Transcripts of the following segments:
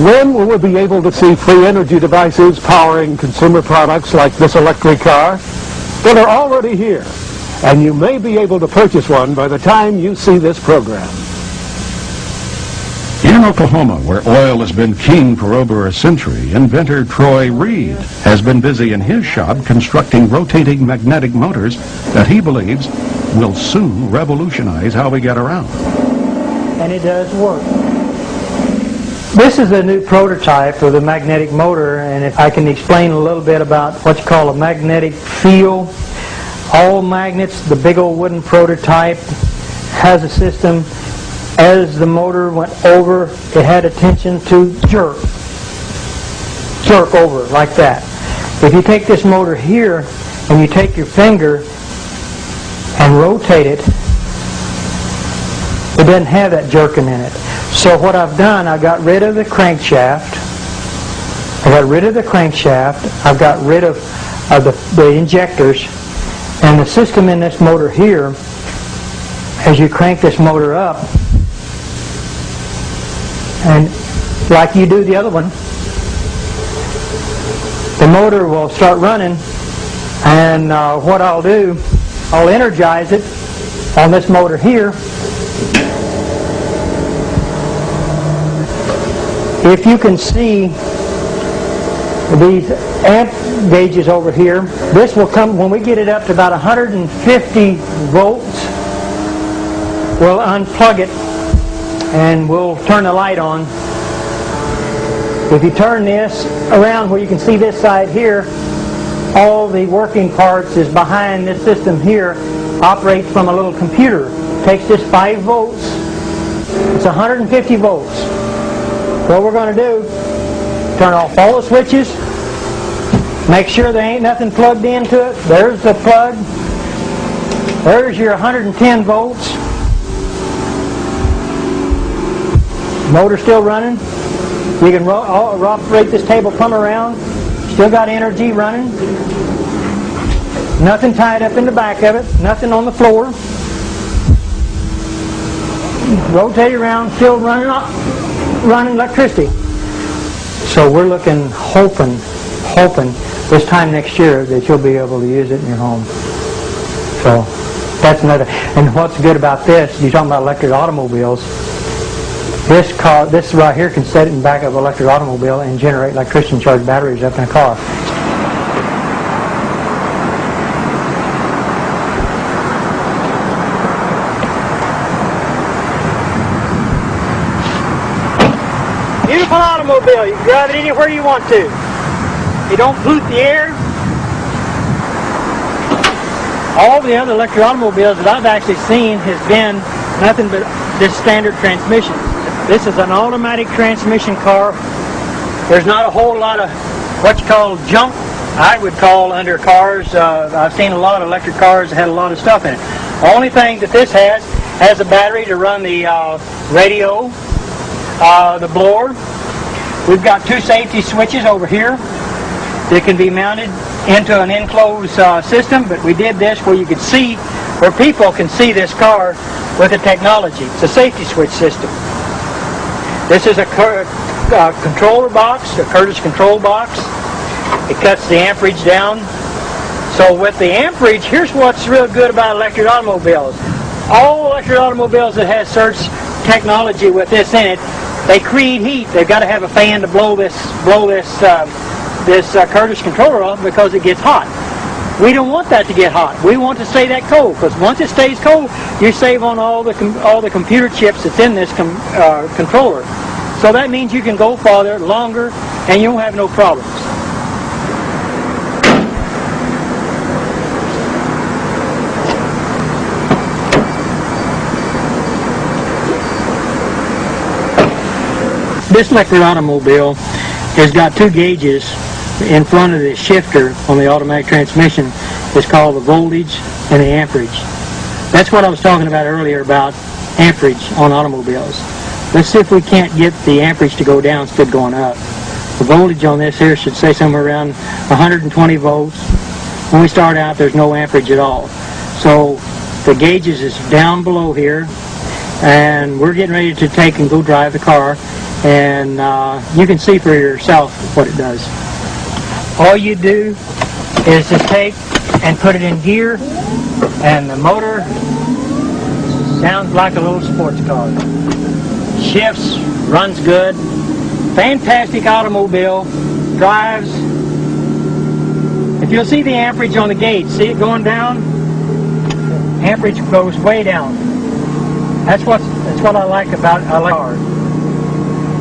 When will we be able to see free energy devices powering consumer products like this electric car? Well, they're already here, and you may be able to purchase one by the time you see this program. In Oklahoma, where oil has been king for over a century, inventor Troy Reed has been busy in his shop constructing rotating magnetic motors that he believes will soon revolutionize how we get around. And it does work. This is a new prototype of the magnetic motor, and if I can explain a little bit about what you call a magnetic field. All magnets, the big old wooden prototype, has a system. As the motor went over, it had a tension to jerk over like that. If you take this motor here and you take your finger and rotate it, it doesn't have that jerking in it. So what I've done, I got rid of the crankshaft. I've got rid of the injectors, and the system in this motor here, as you crank this motor up, and like you do the other one, the motor will start running, and what I'll do, I'll energize it on this motor here. If you can see these amp gauges over here, this will come, when we get it up to about 150 volts, we'll unplug it and we'll turn the light on. If you turn this around where you can see this side here, all the working parts is behind this system here, operates from a little computer. Takes just 5 volts. It's 150 volts. What we're going to do, turn off all the switches, make sure there ain't nothing plugged into it. There's the plug. There's your 110 volts. Motor still running. You can operate this table plumb around. Still got energy running. Nothing tied up in the back of it. Nothing on the floor. Rotate around. Still running electricity. So we're looking, hoping this time next year that you'll be able to use it in your home. So that's another. And what's good about this, you're talking about electric automobiles. This right here can set it in the back of an electric automobile and generate electricity and charge batteries up in a car. Beautiful automobile. You can drive it anywhere you want to. You don't pollute the air. All the other electric automobiles that I've actually seen has been nothing but this standard transmission. This is an automatic transmission car. There's not a whole lot of what you call junk, I would call, under cars. I've seen a lot of electric cars that had a lot of stuff in it. The only thing that this has a battery to run the radio, the blower. We've got 2 safety switches over here that can be mounted into an enclosed system, but we did this where you could see, where people can see this car with the technology. It's a safety switch system. This is a controller box, a Curtis control box. It cuts the amperage down. So with the amperage, here's what's real good about electric automobiles. All electric automobiles that have such technology with this in it, they create heat. They've got to have a fan to blow this Curtis controller off because it gets hot. We don't want that to get hot. We want to stay that cold, because once it stays cold, you save on all the computer chips that's in this controller. So that means you can go farther, longer, and you won't have no problems. This electric automobile has got 2 gauges in front of the shifter on the automatic transmission. It's called the voltage and the amperage. That's what I was talking about earlier about amperage on automobiles. Let's see if we can't get the amperage to go down instead of going up. The voltage on this here should say somewhere around 120 volts. When we start out, there's no amperage at all. So the gauges is down below here, and we're getting ready to take and go drive the car. and you can see for yourself what it does. All you do is just take and put it in gear, and the motor sounds like a little sports car. Shifts, runs good, fantastic automobile, drives. If you'll see the amperage on the gauge, see it going down? Amperage goes way down. That's what I like about a car.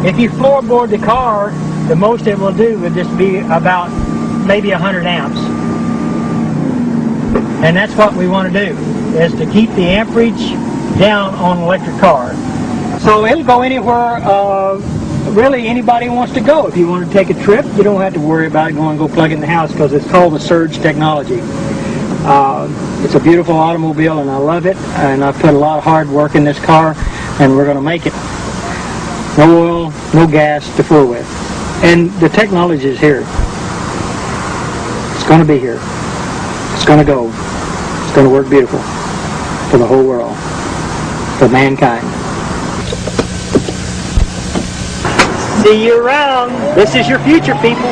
If you floorboard the car, the most it will do would just be about maybe 100 amps. And that's what we want to do, is to keep the amperage down on an electric car. So it'll go anywhere really anybody wants to go. If you want to take a trip, you don't have to worry about going to go plug it in the house, because it's called the surge technology. It's a beautiful automobile, and I love it, and I've put a lot of hard work in this car, and we're going to make it. No oil, no gas to fool with. And the technology is here. It's going to be here. It's going to go. It's going to work beautiful for the whole world, for mankind. See you around. This is your future, people.